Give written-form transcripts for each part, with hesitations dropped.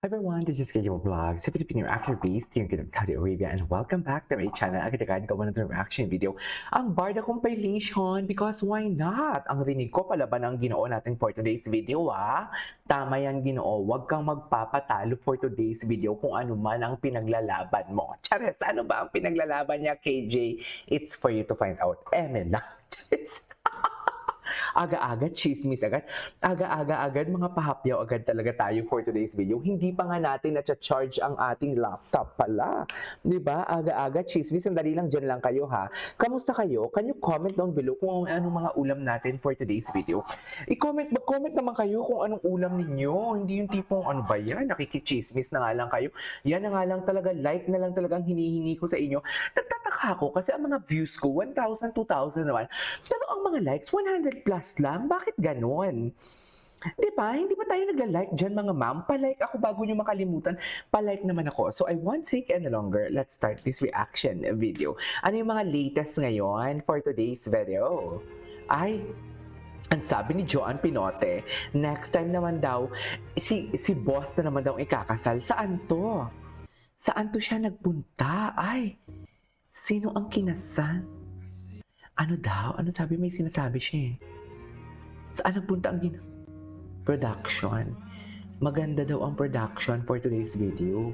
Hi everyone, this is Kayo Vlog, sa Filipino actor based here in Saudi Arabia, and welcome back to my channel. Agad-agad gawa ng reaction video ang Barda compilation because why not? Ang rinig ko palaban ang Ginoo natin for today's video Tama yan Ginoo, huwag kang magpapatalo for today's video kung ano man ang pinaglalaban mo. Chares, ano ba ang pinaglalaban niya KJ? It's for you to find out. Emela. Chares. Aga-aga, chismis agad. Aga-aga agad, mga pahapyaw agad talaga tayo for today's video. Hindi pa nga natin na-charge ang ating laptop pala. Diba? Aga-aga, chismis. Sandali lang, dyan lang kayo ha. Kamusta kayo? Can you comment down below kung anong mga ulam natin for today's video? Mag-comment naman kayo kung anong ulam ninyo. Hindi yung tipong, ano ba yan? Nakikichismis na nga lang kayo. Yan na nga lang talaga, like na lang talagang hinihingi ko sa inyo. Nagtataka ako kasi ang mga views ko, 1,000, 2,000 naman. Pero ang mga likes, 100 plus lang. Bakit ganon? Diba? Hindi ba tayo nagla-like dyan mga ma'am? Pa-like ako bago nyo makalimutan. Pa-like naman ako. So I won't take any longer. Let's start this reaction video. Ano yung mga latest ngayon for today's video? Ang sabi ni Joanne Pinote, next time naman daw, si boss na naman daw ikakasal. Saan to? Saan to siya nagpunta? Sino ang kinasal? Ano daw? Ano sabi? May sinasabi siya Saan nagpunta ang production? Maganda daw ang production for today's video.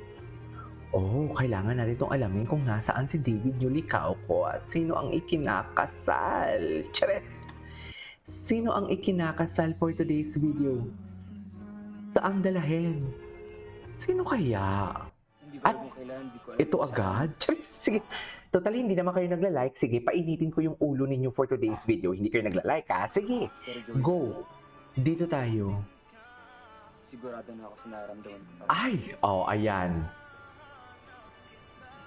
Kailangan natin itong alamin kung nasaan si David Yulicauco. Sino ang ikinakasal? Chares! Sino ang ikinakasal for today's video? Saang dalahin? Sino kaya? At ito agad? Charis, sige. Totally, hindi naman kayo nagla-like. Sige, painitin ko yung ulo ninyo for today's video. Hindi kayo nagla-like Sige, go. Dito tayo. Sigurado na ako sa nararamdaman ko. Ayan.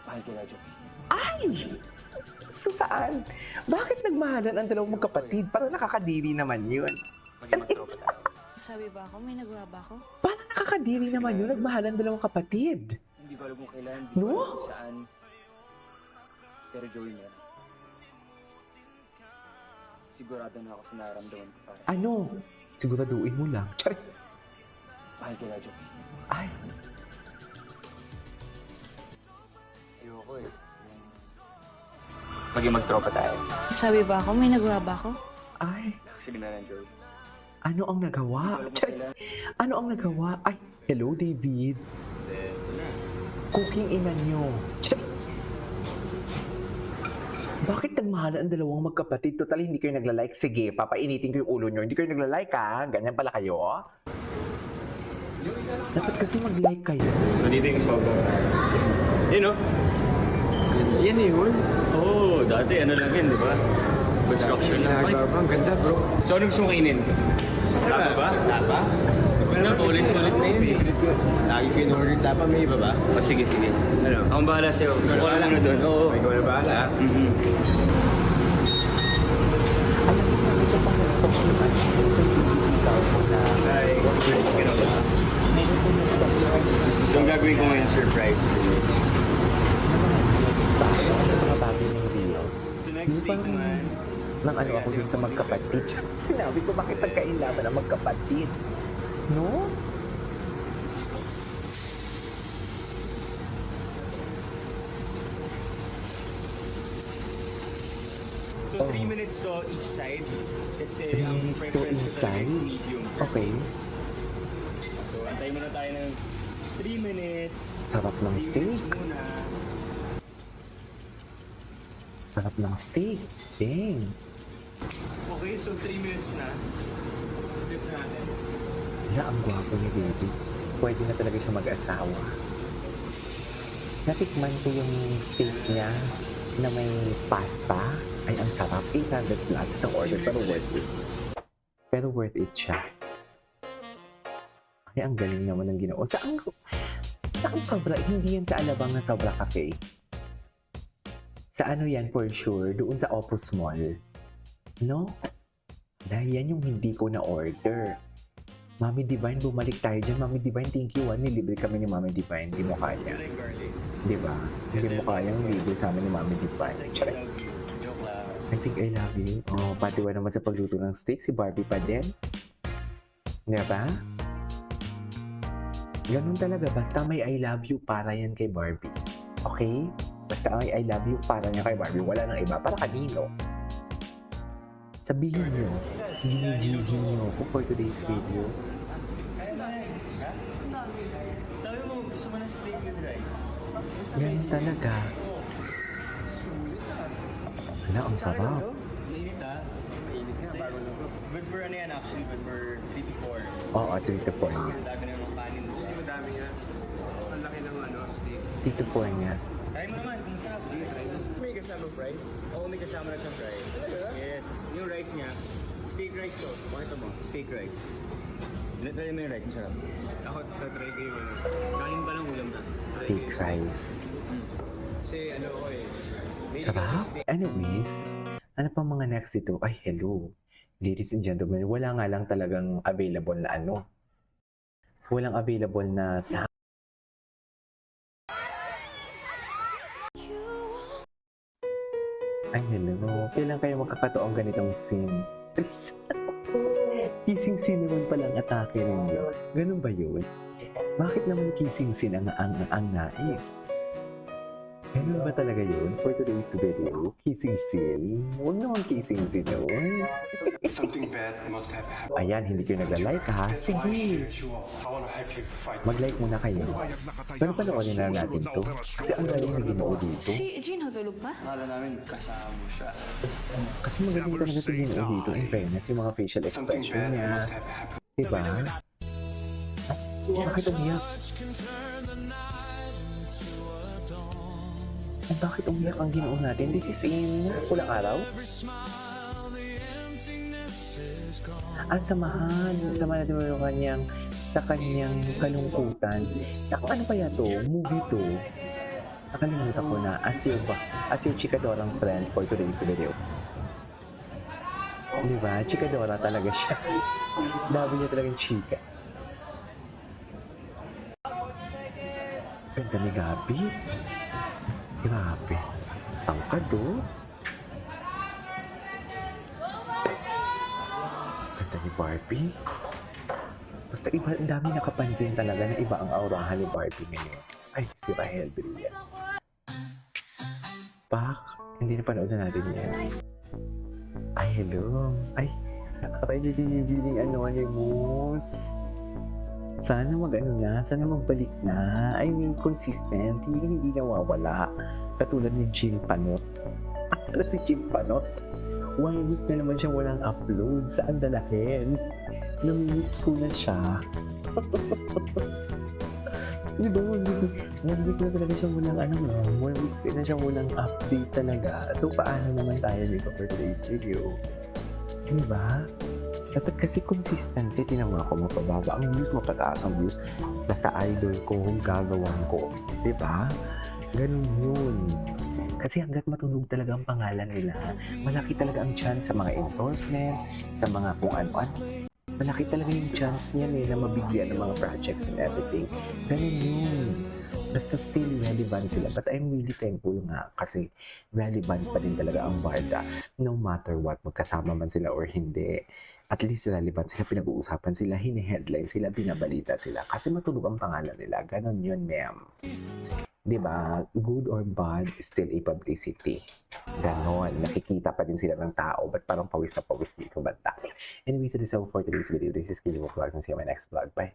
Mahal ko na, Joey. So saan? Bakit nagmahalan ang dalawang magkapatid? Parang nakakadiri naman yun. Magtropa tayo. Sabi ba ako? May nagawa ba ako? Parang nakakadiri naman yun. Nagmahalan dalawang kapatid. Hindi ko alam kung kailan, hindi No? ko alam kung saan. Pero Joey, meron. Sigurado na ako sa nararamdaman ko para. Ano? Siguraduhin mo lang. Charis. Mahal ko na, Joey. Ayoko Maging magtropa tayo. Sabi ba ako? May nagawa ba ako? Sige na lang, Joey. Ano ang nagawa? Hindi ko alam kung Charis. kailan. Ano ang nagawa? Hello David. Cooking ina nyo. Bakit nagmahalan ang dalawang magkapatid? Total, hindi kayo nagla-like. Sige, papainitin ko yung ulo nyo. Hindi kayo nagla-like Ganyan pala kayo Dapat kasi mag-like kayo. So, dito yung sobrang. Yan yun. Dati ano lang yun, di ba? Construction lang. Ang ganda, bro. So, ano gusto mong kainin? Tapa ba? Tapa? Ano, paulit-ulit na yun. Lagi ko in-order tapa, may iba ba? Sige. Ano? Akong bahala sa'yo. Kuha lang na doon. Ikaw na bahala. Alam mo na, ito pang na-stock yung ikaw mo na. So, ang gagawin ko ngayon, surprise. Mga bagay ng reels. The next week naman. Nang ano ako dun sa magkapatid. Sinabi ko, bakit nagkailaban ang magkapatid? No? So, 3 minutes to each side. Kasi 3 ang minutes to preference ko inside? talaga is medium. Okay. So, antayin muna tayo ng 3 minutes. Sarap ng 3 steak. minutes muna. Sarap ng steak. Dang. Okay, so 3 minutes na. Flip natin. Ang gwapo ni David. Pwede na talaga siya mag-asawa. Natikman ko yung steak niya na may pasta. Ay, ang sarap. 800 plus isang order, pero worth it. Pero worth it siya. Ay, ang galing naman ng Ginoo. Saan sobra? Hindi yan sa Alabang na Sobra Cafe. Sa ano yan for sure? Doon sa Opus Mall. No? Dahil yan yung hindi ko na-order. Mami Divine, bumalik tayo dyan. Mami Divine, thank you. Nilibre kami ni Mami Divine. Hindi mo kaya. Like garlic. Di ba? Hindi mo kaya yung libre sa amin ni Mami Divine. I Charay. love you. Joke lang. I think I love you. Patiwa naman sa pagluto ng steak. Si Barbie pa din. Di ba? Ganun talaga, basta may I love you para yan kay Barbie. Okay? Basta may I love you para yan kay Barbie. Wala nang iba. Para kanino? Sabihin nyo, ginigigil nyo ako for today's video. Sabi mo, gusto mo ng steak with rice? Ganun talaga. Wala, ang sarap. Mainit ha? Mainit nga, bago luto. Good for ano yan actually, good for 3 to 4. Oo, 3 to 4 nga. Dami na ng kanin. Hindi madami nga. Ang laki ng steak. 3 to 4 nga. Try mo naman, kung masarap. Sige, try mo. May kasama fries? Oo, may kasama na siyang fries. Yes, yung rice niya, steak rice to. Pakita mo, steak rice. Try mo yung rice, masarap. Ako, tatry ko yung Kanin pa lang ulam na. Steak rice. Kasi ano ko eh. Sarap. Anyways, ano pa mga next ito? Ay, hello. Ladies and gentlemen, wala nga lang talagang available na ano. Walang available na sa... Ay, hello. Kailan kayo makakataong ganitong scene? Kissing scene naman pala ang atake ninyo. Ganun ba yun? Bakit naman kissing scene ang nais? Ganun ba talaga yun for today's video? Kissing scene? Huwag naman kissing scene yun. Something bad must have happened. Ayan, hindi kayo nagla-like ha? That's why I Sige! cheered you up. I wanna help you fight. Mag-like muna kayo. Pero panoorin na natin to. Kasi ang galing na ginoo dito. Si Gino, tulog pa? Akala namin kasama mo siya. Kasi magaling talaga ito ginoo dito. In fairness, yung mga facial Something expression bad niya. must have happened. Diba? Bakit umiyak? Ay, bakit umiyak ang ginoo natin? This is in Pulang Araw? Ang samahan. Samahan natin mo sa kanyang kalungkutan. Sa ano kaya to? Movie to? Nakalimutan ko na. As your chikadorang friend for today's video. Diba? Chikadora talaga siya. Labi niya talagang chika. Ganda ni Gabi. Grabe. Tangkad oh. Ganda ni Barbie. Basta iba, ang dami nakapansin talaga na iba ang aurahan ni Barbie ngayon. Ay, si Rahel Brilliant. Pak, hindi na panood na natin yan. Ay, hello. Ay, nakakarigigigiling ano ni Moose. Sana mag-ano na, sana magbalik na. I mean, consistent, hindi nawawala. Katulad ni Jill Panot. Ano si Jill Panot? 1 week na naman siya walang upload. Saan dalahin? Namimiss ko na siya. Diba, 1 week na talaga siya walang 1 week na siya walang update talaga. So, paano naman tayo dito for today's video? Diba? Dapat kasi consistent, tinan mo ako, mapababa ang views, mapataas ang views. Basta idol ko, gagawin ko. Diba? Ganun yun. Kasi hanggat matunog talaga ang pangalan nila, malaki talaga ang chance sa mga endorsement, sa mga kung ano-ano. Malaki talaga yung chance niya na mabigyan ng mga projects and everything. Ganun yun. Basta still relevant sila. But I'm really thankful nga kasi relevant pa din talaga ang Barda. No matter what, magkasama man sila or hindi. At least relevant sila, pinag-uusapan sila, hini-headline sila, binabalita sila. Kasi matunog ang pangalan nila. Ganon yun, ma'am. Diba? Good or bad, still a publicity. Ganon. Nakikita pa din sila ng tao. But parang pawis na pawis dito banda. Anyway, so this is all for today's video. This is Kilo Vlogs and see you on my next vlog. Bye!